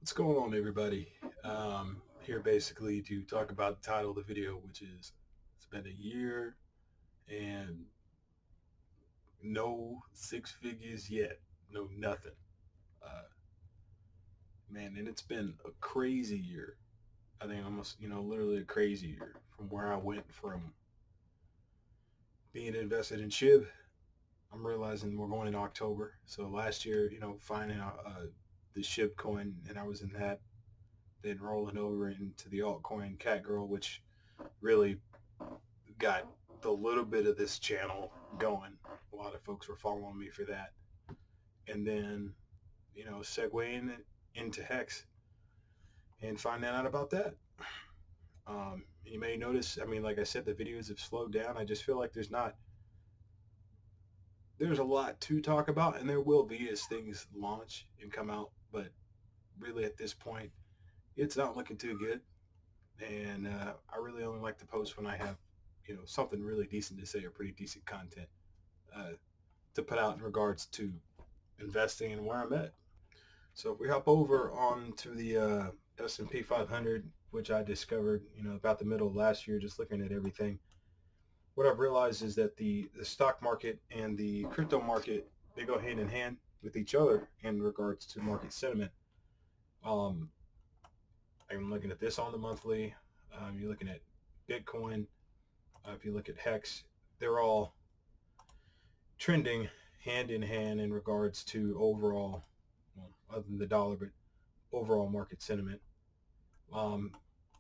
What's going on, everybody? Here basically to talk about the title of the video, which is it's been a year and no six figures yet, no nothing. Uh, Man, and it's been a crazy year. I think almost, literally a crazy year from where I went from being invested in SHIB. I'm realizing we're going in October. So last year, finding out the SHIB coin, and I was in that, then rolling over into the altcoin Catgirl, which really got the little bit of this channel going. A lot of folks were following me for that. And then, segueing into Hex and finding out about that. You may notice, I mean, like I said, the videos have slowed down. I just feel like there's a lot to talk about, and there will be as things launch and come out. But really, at this point, it's not looking too good. And I really only like to post when I have, something really decent to say or pretty decent content uh, to put out in regards to investing and where I'm at. So if we hop over onto the S&P 500, which I discovered, about the middle of last year, just looking at everything, what I've realized is that the stock market and the crypto market, they go hand in hand with each other in regards to market sentiment. Um, I'm looking at this on the monthly. You're looking at Bitcoin. If you look at Hex, they're all trending hand in hand in regards to overall, well, other than the dollar, but overall market sentiment. Um,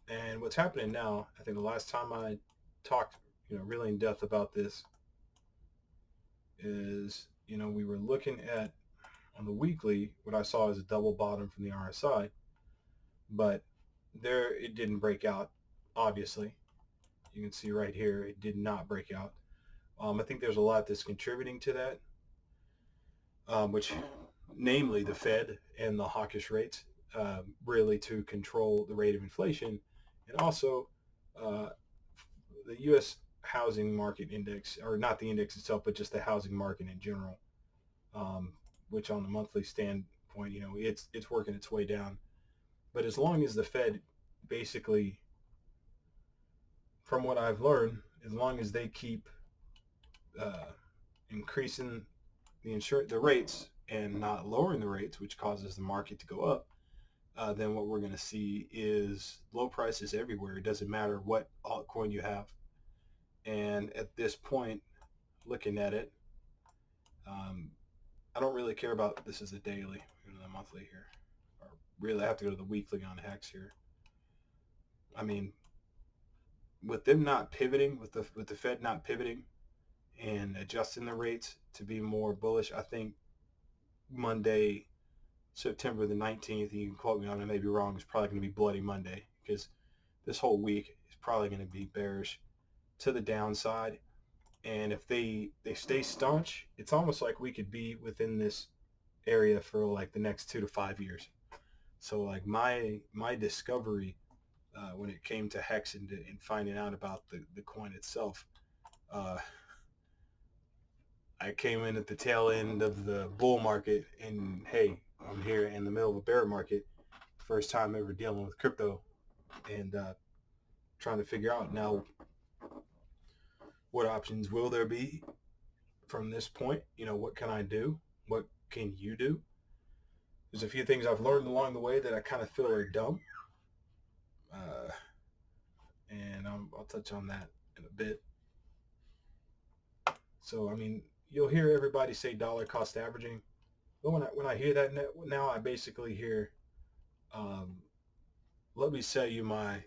and what's happening now, I think the last time I talked, really in depth about this is, we were looking at on the weekly, what I saw is a double bottom from the RSI, but there it didn't break out, obviously. You can see right here, it did not break out. I think there's a lot that's contributing to that, which namely the Fed and the hawkish rates, really to control the rate of inflation, and also uh, the U.S. housing market index, or not the index itself, but just the housing market in general, um, which on the monthly standpoint, it's working its way down. But as long as the Fed basically, from what I've learned, as long as they keep uh, increasing the rates and not lowering the rates, which causes the market to go up, then what we're going to see is low prices everywhere. It doesn't matter what altcoin you have. And at this point, looking at it, um, I don't really care about this is a daily, the monthly here. Or really, I have to go to the weekly on Hex here. I mean, with them not pivoting, with the Fed not pivoting and adjusting the rates to be more bullish, I think Monday, September the 19th, you can quote me on it, I may be wrong, it's probably going to be Bloody Monday because this whole week is probably going to be bearish to the downside. And if they stay staunch, it's almost like we could be within this area for like the next 2 to 5 years. So like my discovery when it came to Hex and finding out about the coin itself, uh, I came in at the tail end of the bull market, and hey, I'm here in the middle of a bear market. First time ever dealing with crypto, and trying to figure out now what options will there be from this point. What can I do? What can you do? There's a few things I've learned along the way that I kind of feel are dumb, uh, and I'll touch on that in a bit. So, I mean, you'll hear everybody say dollar cost averaging. But when I hear that now, I basically hear, um, let me sell you my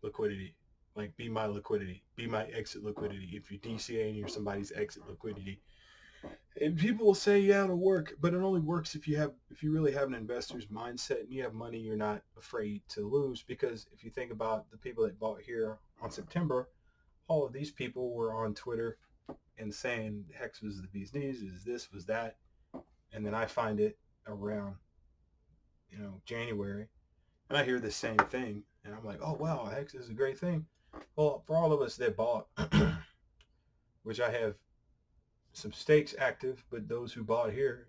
liquidity. Like, be my liquidity. Be my exit liquidity. If you're DCAing, you're somebody's exit liquidity. And people will say, yeah, it'll work, but it only works if you really have an investor's mindset and you have money you're not afraid to lose. Because if you think about the people that bought here on September, all of these people were on Twitter and saying Hex was the bee's knees, is this, was that. And then I find it around, January, and I hear the same thing, and I'm like, oh wow, Hex is a great thing. Well, for all of us that bought, which I have some stakes active, but those who bought here,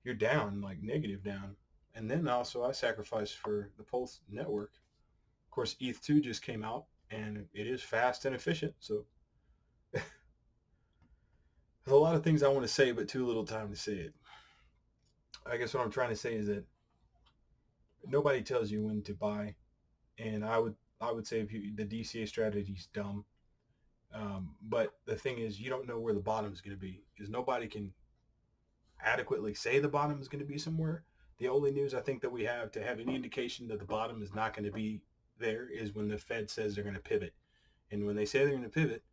you're down, like negative down, And then also I sacrificed for the Pulse network. Of course, ETH2 just came out, and it is fast and efficient. So there's a lot of things I want to say, but too little time to say it. I guess what I'm trying to say is that nobody tells you when to buy, and I would say if the DCA strategy is dumb. But the thing is, you don't know where the bottom is going to be because nobody can adequately say the bottom is going to be somewhere. The only news I think that we have to have any indication that the bottom is not going to be there is when the Fed says they're going to pivot. And when they say they're going to pivot,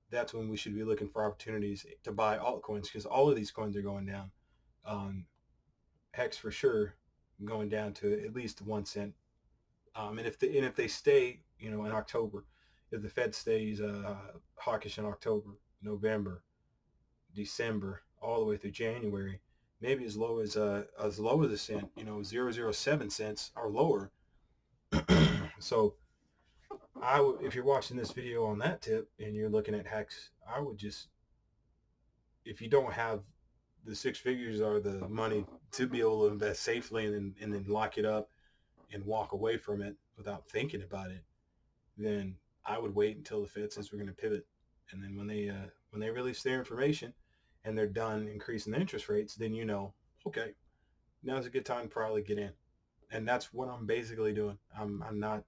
that's when we should be looking for opportunities to buy altcoins because all of these coins are going down. Hex for sure going down to at least 1 cent. And if they stay, in October, if the Fed stays hawkish in October, November, December, all the way through January, maybe as low as a cent, 0.007 or lower. So if you're watching this video on that tip and you're looking at Hex, I would just, if you don't have the six figures or the money to be able to invest safely and then lock it up and walk away from it without thinking about it, then I would wait until the Fed says we're going to pivot, and then when they release their information and they're done increasing the interest rates, then okay, now's a good time to probably get in, and that's what I'm basically doing. I'm not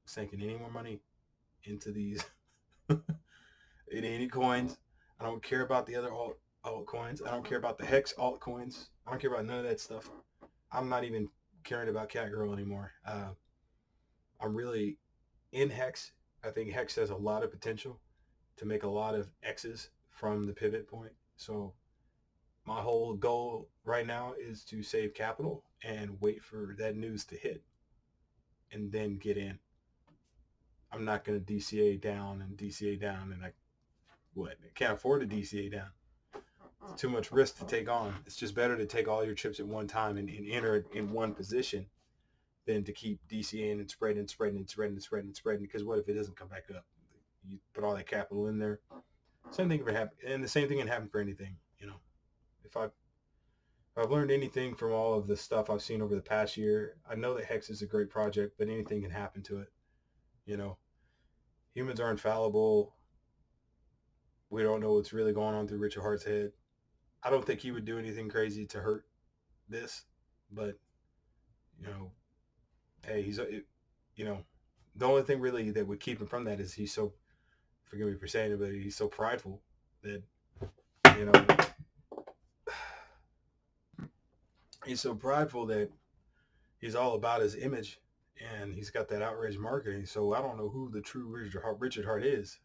sinking any more money into these in any coins. I don't care about the other altcoins. I don't care about the Hex altcoins. I don't care about none of that stuff. I'm not even caring about CatGirl anymore. I'm really in Hex. I think Hex has a lot of potential to make a lot of X's from the pivot point. So my whole goal right now is to save capital and wait for that news to hit and then get in. I'm not going to DCA down and I can't afford to DCA down. It's too much risk to take on. It's just better to take all your chips at one time and enter in one position than to keep DCAing and spreading. Because what if it doesn't come back up? You put all that capital in there. Same thing can happen, and the same thing can happen for anything. If I've learned anything from all of the stuff I've seen over the past year, I know that Hex is a great project, but anything can happen to it. Humans are infallible. We don't know what's really going on through Richard Hart's head. I don't think he would do anything crazy to hurt this, but hey, the only thing really that would keep him from that is he's so, forgive me for saying it, but he's so prideful that, you know, he's so prideful that he's all about his image and he's got that outrage marketing. So I don't know who the true Richard Hart is.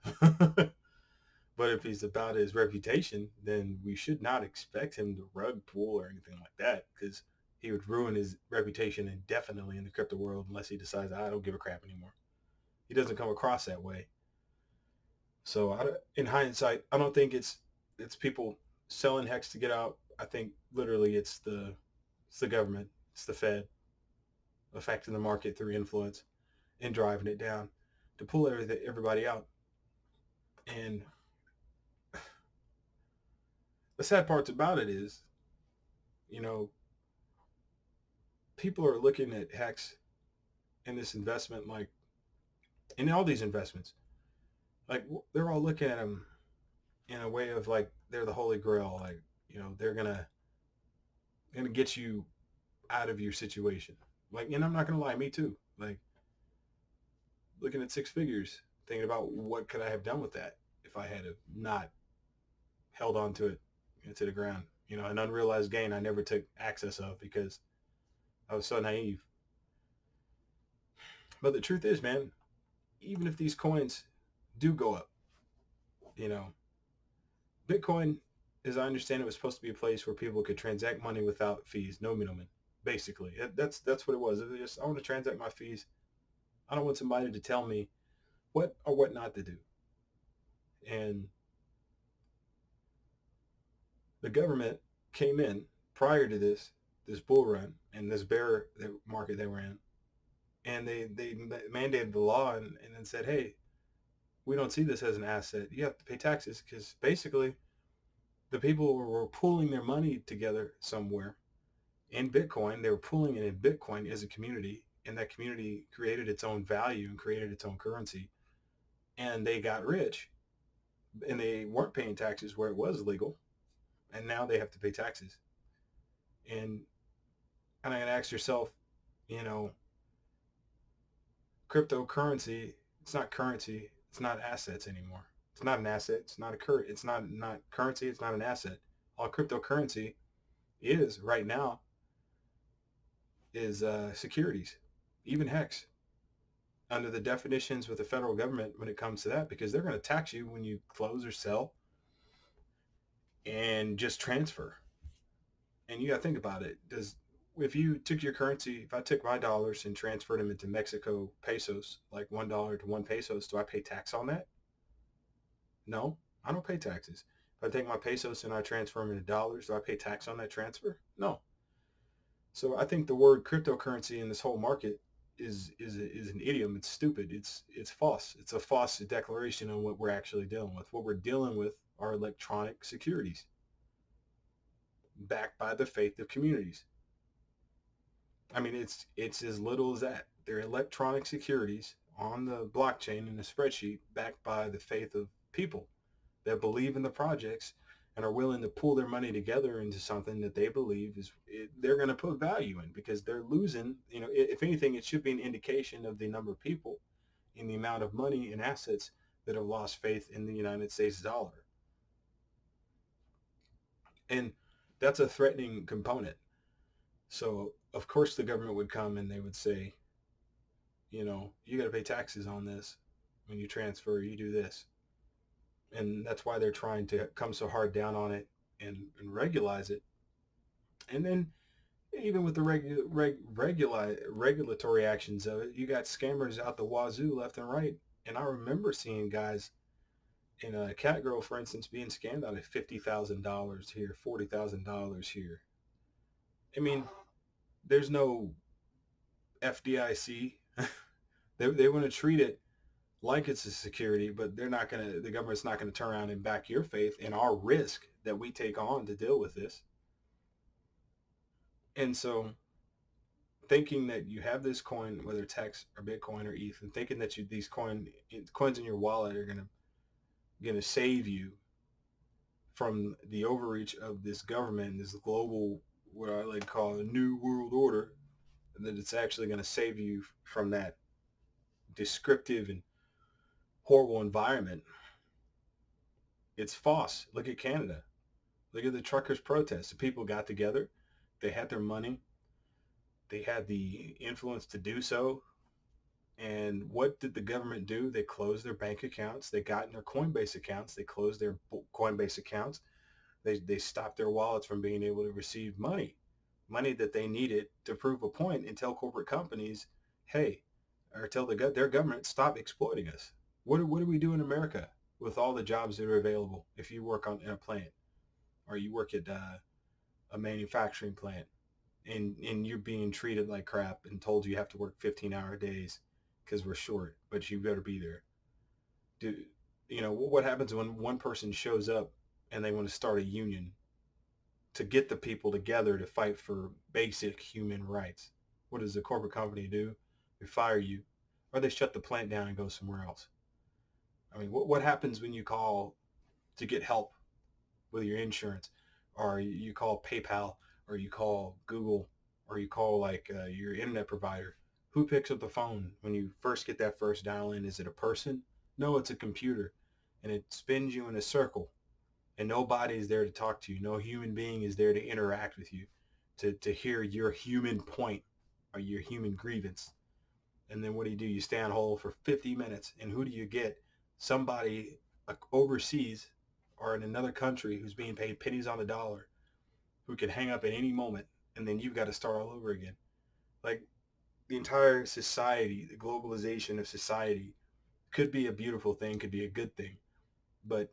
But if he's about his reputation, then we should not expect him to rug pull or anything like that, because he would ruin his reputation indefinitely in the crypto world unless he decides, I don't give a crap anymore. He doesn't come across that way. So in hindsight, I don't think it's people selling Hex to get out. I think literally it's the government, it's the Fed affecting the market through influence and driving it down to pull everybody out. And the sad parts about it is, people are looking at Hex and this investment, like in all these investments, like they're all looking at them in a way of like they're the holy grail, like they're gonna get you out of your situation. Like, and I'm not gonna lie, me too. Like looking at six figures, thinking about what could I have done with that if I had not held on to it to the ground. An unrealized gain I never took access of because I was so naive. But the truth is, man, even if these coins do go up, Bitcoin, as I understand it, was supposed to be a place where people could transact money without fees, no middleman. Basically, that's what it was. It was just, I want to transact my fees. I don't want somebody to tell me what or what not to do. And the government came in prior to this bull run and this bear market they were in, and they mandated the law and then said, hey, we don't see this as an asset. You have to pay taxes, because basically the people were pooling their money together somewhere in Bitcoin. They were pooling it in Bitcoin as a community, and that community created its own value and created its own currency. And they got rich, and they weren't paying taxes where it was legal, and now they have to pay taxes. And and I gotta ask yourself, you know, cryptocurrency, it's not currency, it's not assets anymore. It's not an asset. It's not it's not currency. It's not an asset. All cryptocurrency is right now is securities, even hex, under the definitions with the federal government when it comes to that, because they're going to tax you when you close or sell and just transfer. And you got to think about it. Does if you took your currency, if I took my dollars and transferred them into Mexico pesos, like $1 to 1 pesos, do I pay tax on that? No, I don't pay taxes. If I take my pesos and I transfer them into dollars, do I pay tax on that transfer? No. So I think the word cryptocurrency in this whole market is an idiom. It's stupid. It's false. It's a false declaration on what we're actually dealing with. What we're dealing with are electronic securities backed by the faith of communities. I mean, it's as little as that. They're electronic securities on the blockchain in a spreadsheet backed by the faith of people that believe in the projects and are willing to pull their money together into something that they believe they're going to put value in, because they're losing. If anything, it should be an indication of the number of people in the amount of money and assets that have lost faith in the United States dollar. And that's a threatening component. So of course the government would come and they would say, you got to pay taxes on this when you transfer, you do this. And that's why they're trying to come so hard down on it and regularize it. And then even with the regulatory actions of it, you got scammers out the wazoo left and right. And I remember seeing guys in a cat girl, for instance, being scammed out of $50,000 here, $40,000 here. I mean, there's no FDIC. They want to treat it like it's a security, but the government's not going to turn around and back your faith in our risk that we take on to deal with this. And so thinking that you have this coin, whether it's Hex or Bitcoin or ETH, and thinking that these coins in your wallet are gonna save you from the overreach of this government, this global, what I like to call a new world order, and that it's actually going to save you from that descriptive and horrible environment. It's false. Look at Canada. Look at the truckers' protests. The people got together. They had their money. They had the influence to do so. And what did the government do? They closed their bank accounts. They got in their Coinbase accounts. They closed their Coinbase accounts. They stopped their wallets from being able to receive money that they needed to prove a point and tell corporate companies, hey, or tell their government, stop exploiting us. What do we do in America with all the jobs that are available if you work in a plant or you work at a manufacturing plant, and you're being treated like crap and told you have to work 15-hour days because we're short, but you better be there. Do what happens when one person shows up and they want to start a union to get the people together to fight for basic human rights? What does the corporate company do? They fire you, or they shut the plant down and go somewhere else. I mean, what happens when you call to get help with your insurance, or you call PayPal, or you call Google, or you call your internet provider? Who picks up the phone when you first get that first dial in? Is it a person? No, it's a computer, and it spins you in a circle, and nobody is there to talk to you. No human being is there to interact with you, to hear your human point or your human grievance. And then what do? You stay on hold for 50 minutes, and who do you get? Somebody overseas or in another country who's being paid pennies on the dollar, who can hang up at any moment, and then you've got to start all over again. Like, the entire society, the globalization of society could be a beautiful thing, could be a good thing, but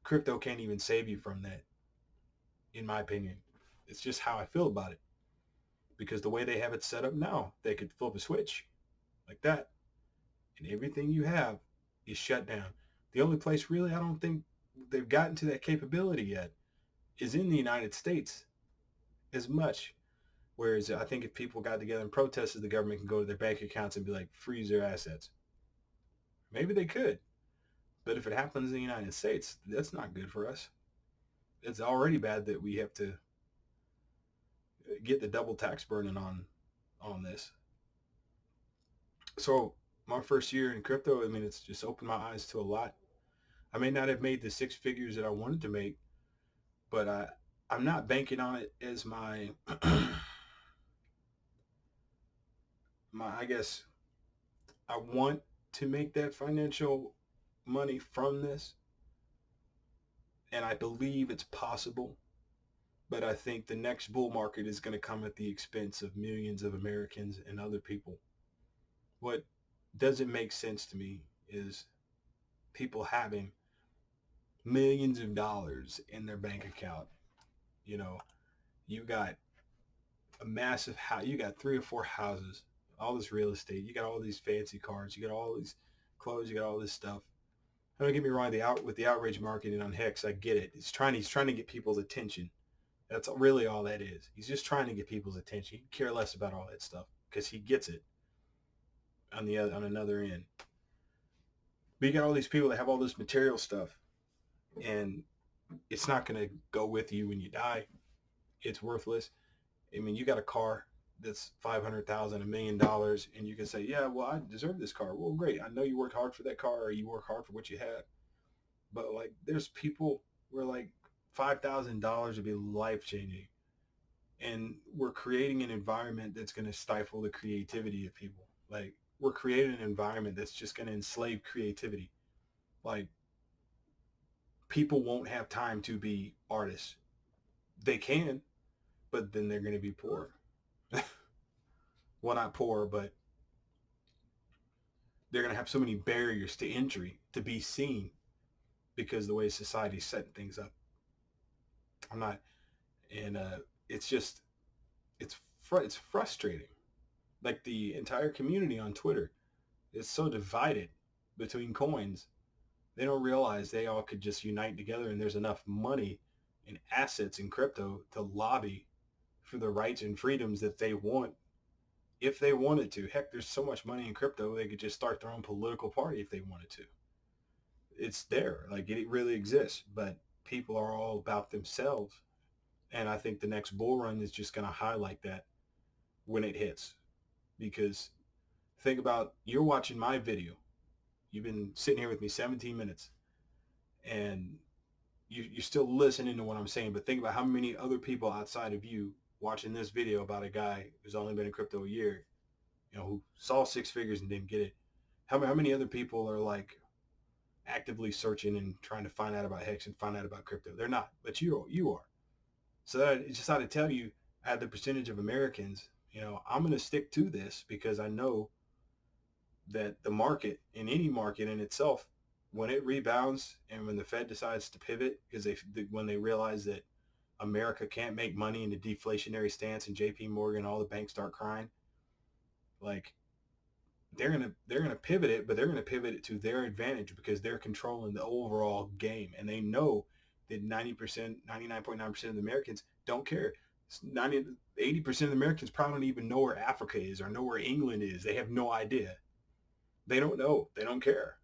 crypto can't even save you from that, in my opinion. It's just how I feel about it. Because the way they have it set up now, they could flip a switch like that, and everything you have is shut down. The only place really I don't think they've gotten to that capability yet is in the United States as much. Whereas I think if people got together and protested, the government can go to their bank accounts and be like, freeze their assets. Maybe they could. But if it happens in the United States, that's not good for us. It's already bad that we have to get the double tax burden on this. So my first year in crypto, I mean, it's just opened my eyes to a lot. I may not have made the six figures that I wanted to make, but I'm not banking on it as my I guess I want to make that financial money from this, and I believe it's possible. But I think the next bull market is going to come at the expense of millions of Americans and other people. What doesn't make sense to me is people having millions of dollars in their bank account. You know, you got a massive house, you got 3 or 4 houses, all this real estate, you got all these fancy cars, you got all these clothes, you got all this stuff. Don't get me wrong, with the outrage marketing on Hex, I get it. He's trying to get people's attention. That's really all that is. He's just trying to get people's attention. He care less about all that stuff because he gets it on another end. But you got all these people that have all this material stuff, and it's not going to go with you when you die. It's worthless. I mean, you got a car that's $500,000, $1 million, and you can say, yeah, well, I deserve this car. Well, great. I know you worked hard for that car, or you work hard for what you have. But like, there's people where like $5,000 would be life changing, and we're creating an environment that's going to stifle the creativity of people. Like, we're creating an environment that's just going to enslave creativity. Like, people won't have time to be artists. They can, but then they're going to be poor. Well, not poor, but they're going to have so many barriers to entry to be seen because the way society's setting things up. I'm not, and it's just, it's frustrating. Like, the entire community on Twitter is so divided between coins. They don't realize they all could just unite together, and there's enough money and assets in crypto to lobby for the rights and freedoms that they want if they wanted to. Heck, there's so much money in crypto, they could just start their own political party if they wanted to. It's there. Like, it really exists, but people are all about themselves. And I think the next bull run is just going to highlight that when it hits. Because think about, you're watching my video. You've been sitting here with me 17 minutes, and you're still listening to what I'm saying. But think about how many other people outside of you watching this video about a guy who's only been in crypto a year, who saw six figures and didn't get it. How many other people are like actively searching and trying to find out about Hex and find out about crypto? They're not, but you are. So that it's just how to tell you, at the percentage of Americans, I'm going to stick to this because I know that the market, in any market in itself, when it rebounds and when the Fed decides to pivot, because when they realize that America can't make money in a deflationary stance and JP Morgan, all the banks start crying, like, they're gonna pivot it, but they're gonna pivot it to their advantage because they're controlling the overall game, and they know that 90%, 99.9% of the Americans don't care. 80% of the Americans probably don't even know where Africa is or know where England is. They have no idea. They don't know. They don't care.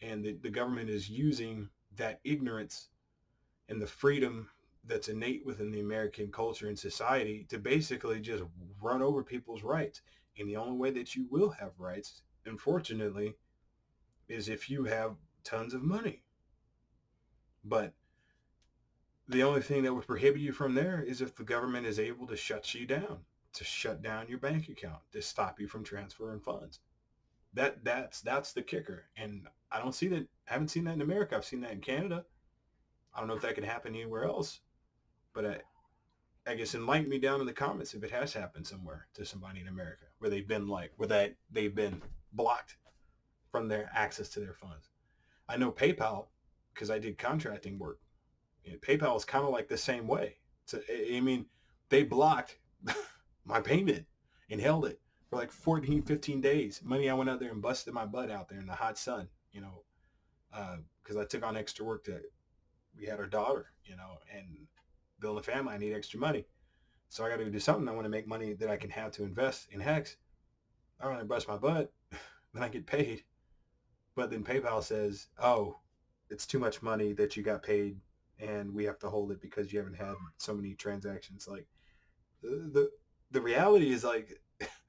And the government is using that ignorance and the freedom that's innate within the American culture and society to basically just run over people's rights. And the only way that you will have rights, unfortunately, is if you have tons of money. But the only thing that would prohibit you from there is if the government is able to shut you down, to shut down your bank account, to stop you from transferring funds. That's the kicker. And I don't see that. I haven't seen that in America. I've seen that in Canada. I don't know if that can happen anywhere else, but I guess enlighten me down in the comments if it has happened somewhere to somebody in America where they've been blocked from their access to their funds. I know PayPal, because I did contracting work. PayPal is kind of like the same way. So, I mean, they blocked my payment and held it for like 14, 15 days. Money I went out there and busted my butt out there in the hot sun, because I took on extra work we had our daughter, and building a family, I need extra money. So I got to do something. I want to make money that I can have to invest in Hex. I don't want to bust my butt. Then I get paid. But then PayPal says, oh, it's too much money that you got paid and we have to hold it because you haven't had so many transactions. Like the reality is like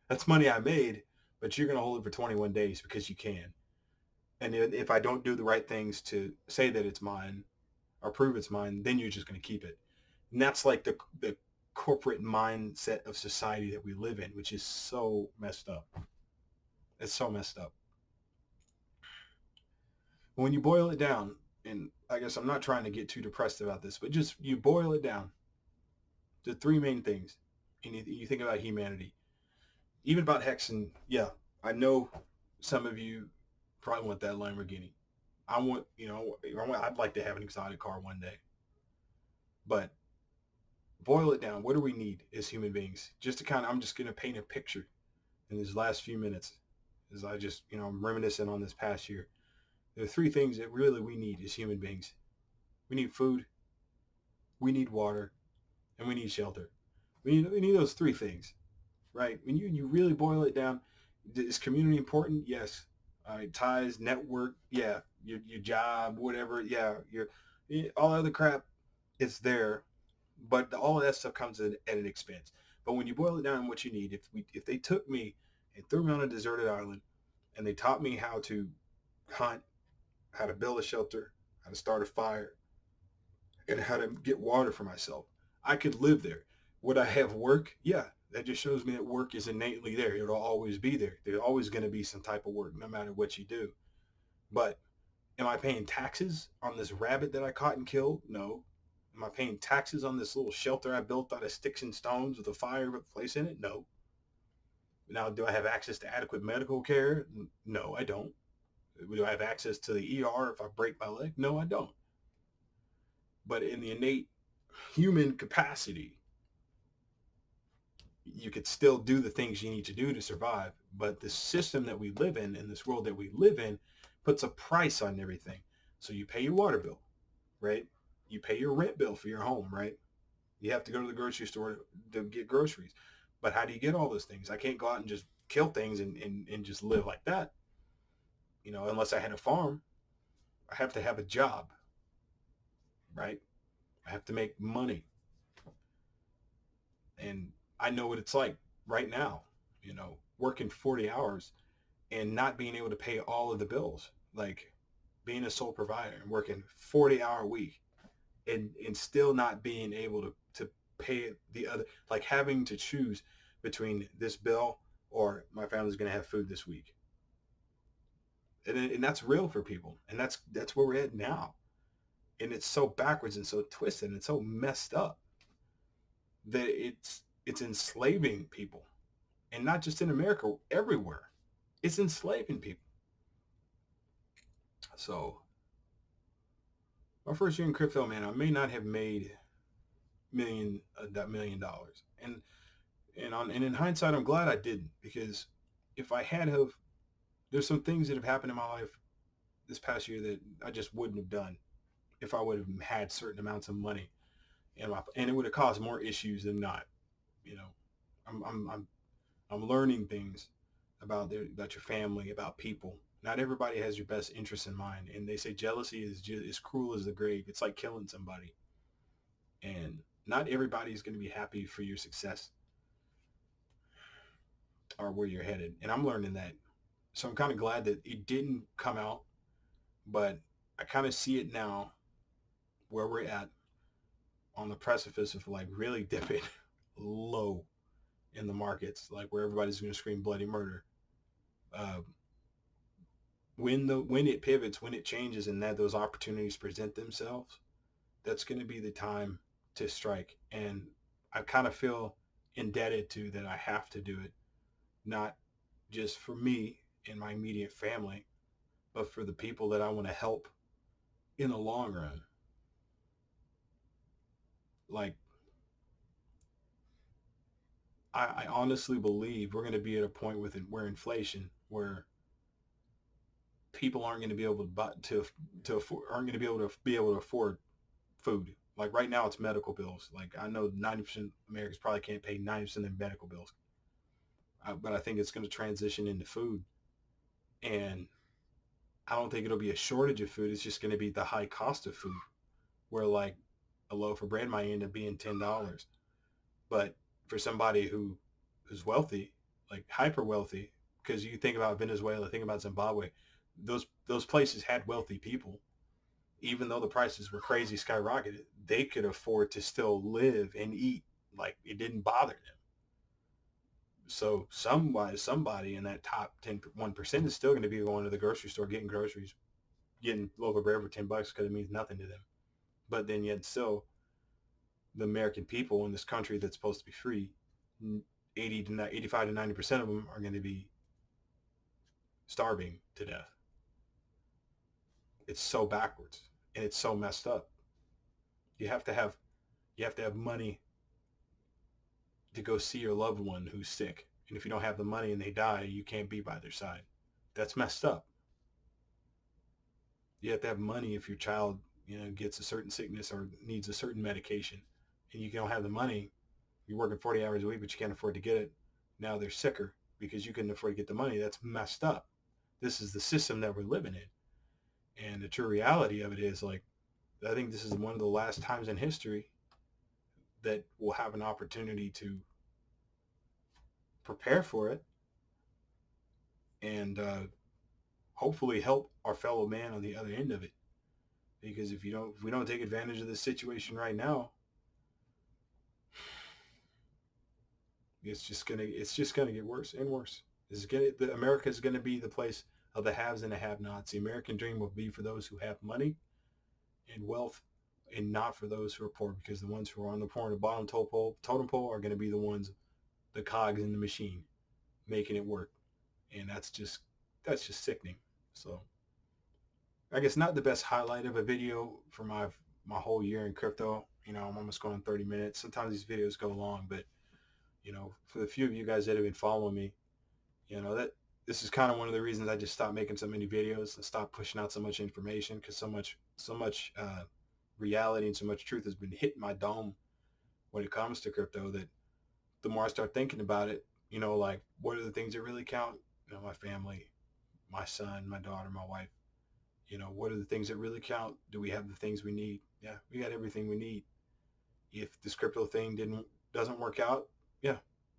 that's money I made, but you're gonna hold it for 21 days because you can. And if I don't do the right things to say that it's mine or prove it's mine, then you're just gonna keep it. And that's like the corporate mindset of society that we live in, which is so messed up. It's so messed up. When you boil it down, and I guess I'm not trying to get too depressed about this, but just you boil it down to three main things. And you think about humanity, even about Hex. And yeah, I know some of you probably want that Lamborghini. I want, I'd like to have an exotic car one day. But boil it down. What do we need as human beings? Just to kind of, I'm just going to paint a picture in these last few minutes as I just, I'm reminiscing on this past year. There are three things that really we need as human beings. We need food, we need water, and we need shelter. We need those three things, right? When you really boil it down, is community important? Yes. Ties, network, yeah. Your job, whatever, yeah. All other crap, it's there, but all of that stuff comes at an expense. But when you boil it down, what you need, if they took me and threw me on a deserted island, and they taught me how to hunt, how to build a shelter, how to start a fire, and how to get water for myself, I could live there. Would I have work? Yeah, that just shows me that work is innately there. It'll always be there. There's always going to be some type of work, no matter what you do. But am I paying taxes on this rabbit that I caught and killed? No. Am I paying taxes on this little shelter I built out of sticks and stones with a fireplace in it? No. Now, do I have access to adequate medical care? No, I don't. Do I have access to the ER if I break my leg? No, I don't. But in the innate human capacity, you could still do the things you need to do to survive. But the system that we live in this world that we live in, puts a price on everything. So you pay your water bill, right? You pay your rent bill for your home, right? You have to go to the grocery store to get groceries. But how do you get all those things? I can't go out and just kill things and just live like that. Unless I had a farm, I have to have a job, right? I have to make money. And I know what it's like right now, working 40 hours and not being able to pay all of the bills, like being a sole provider and working 40-hour week and still not being able to pay the other, like having to choose between this bill or my family's going to have food this week. And that's real for people. And that's where we're at now. And it's so backwards and so twisted and so messed up that it's enslaving people. And not just in America, everywhere. It's enslaving people. So my first year in crypto, man, I may not have made that $1 million. And in hindsight, I'm glad I didn't, because if I had have, there's some things that have happened in my life this past year that I just wouldn't have done if I would have had certain amounts of money, and it would have caused more issues than not. You know, I'm learning things about your family, about people. Not everybody has your best interests in mind, and they say jealousy is just as cruel as the grave. It's like killing somebody, and not everybody is going to be happy for your success or where you're headed. And I'm learning that. So I'm kind of glad that it didn't come out, but I kind of see it now where we're at on the precipice of like really dipping low in the markets, like where everybody's going to scream bloody murder. Uh, when it pivots, when it changes, and that those opportunities present themselves, that's going to be the time to strike. And I kind of feel indebted to that. I have to do it, not just for me and my immediate family, but for the people that I want to help in the long run. Like, I honestly believe we're going to be at a point with it where inflation, where people aren't going to be able to aren't going to be able to afford food Like right now, it's medical bills. Like I know 90% of Americans probably can't pay 90% of their medical bills, but I think it's going to transition into food, and I don't think it'll be a shortage of food. It's just going to be the high cost of food, where like a loaf of bread might end up being $10, but for somebody who's wealthy, like hyper wealthy, because you think about Venezuela, think about Zimbabwe, those places had wealthy people. Even though the prices were crazy skyrocketed, they could afford to still live and eat. Like it didn't bother them. So somebody in that top 1% is still going to be going to the grocery store, getting groceries, getting a loaf of bread for $10 because it means nothing to them. But then yet still, the American people in this country that's supposed to be free, 85 to 90% of them are going to be starving to death. It's so backwards and it's so messed up. You have to have you have to have money to go see your loved one who's sick. And if you don't have the money and they die, you can't be by their side. That's messed up. You have to have money if your child, gets a certain sickness or needs a certain medication, and you don't have the money. You're working 40 hours a week, but you can't afford to get it. Now they're sicker because you couldn't afford to get the money. That's messed up. This is the system that we're living in. And the true reality of it is, like, I think this is one of the last times in history that we'll have an opportunity to prepare for it and hopefully help our fellow man on the other end of it. Because if we don't take advantage of this situation right now, it's just gonna get worse and worse. America is gonna be the place of the haves and the have-nots. The American dream will be for those who have money and wealth, and not for those who are poor. Because the ones who are on the poor and the bottom totem pole are going to be the ones, the cogs in the machine, making it work, and that's just sickening. So I guess not the best highlight of a video for my whole year in crypto. I'm almost going 30 minutes. Sometimes these videos go long, but for the few of you guys that have been following me, that this is kind of one of the reasons I just stopped making so many videos and stopped pushing out so much information, because so much reality and so much truth has been hitting my dome when it comes to crypto, that the more I start thinking about it, like what are the things that really count? My family, my son, my daughter, my wife. What are the things that really count? Do we have the things we need? Yeah, we got everything we need. If this crypto thing doesn't work out, yeah,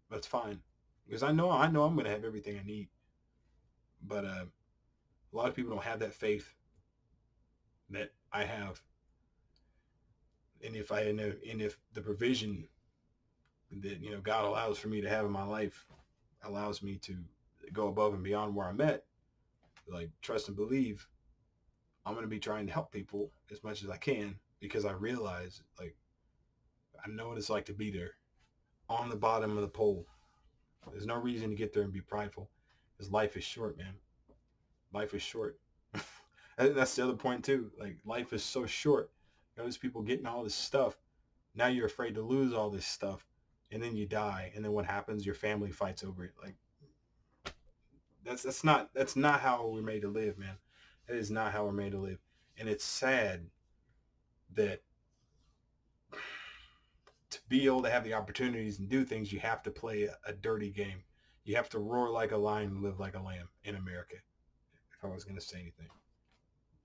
that's fine. Because I know I'm going to have everything I need. But a lot of people don't have that faith that I have. And if the provision that God allows for me to have in my life allows me to go above and beyond where I'm at, like trust and believe, I'm going to be trying to help people as much as I can, because I realize, like, I know what it's like to be there on the bottom of the pole. There's no reason to get there and be prideful, because life is short, man. Life is short. That's the other point too. Like, life is so short. Those people getting all this stuff. Now you're afraid to lose all this stuff, and then you die, and then what happens? Your family fights over it. Like, that's not how we're made to live, man. That is not how we're made to live. And it's sad that to be able to have the opportunities and do things, you have to play a dirty game. You have to roar like a lion and live like a lamb in America. If I was going to say anything,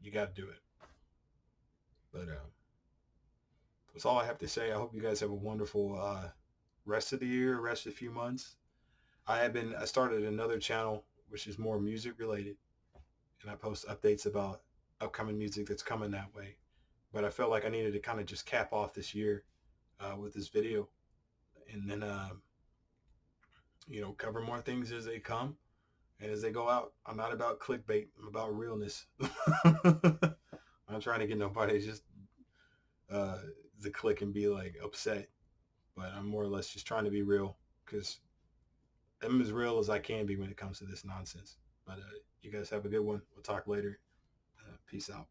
you got to do it. But that's all I have to say. I hope you guys have a wonderful rest of the year, rest of the few months. I started another channel which is more music related, and I post updates about upcoming music that's coming that way. But I felt like I needed to kind of just cap off this year with this video, and then cover more things as they come and as they go out. I'm not about clickbait. I'm about realness. I'm not trying to get nobody just to click and be like upset, but I'm more or less just trying to be real, because I'm as real as I can be when it comes to this nonsense. But you guys have a good one. We'll talk later. Peace out.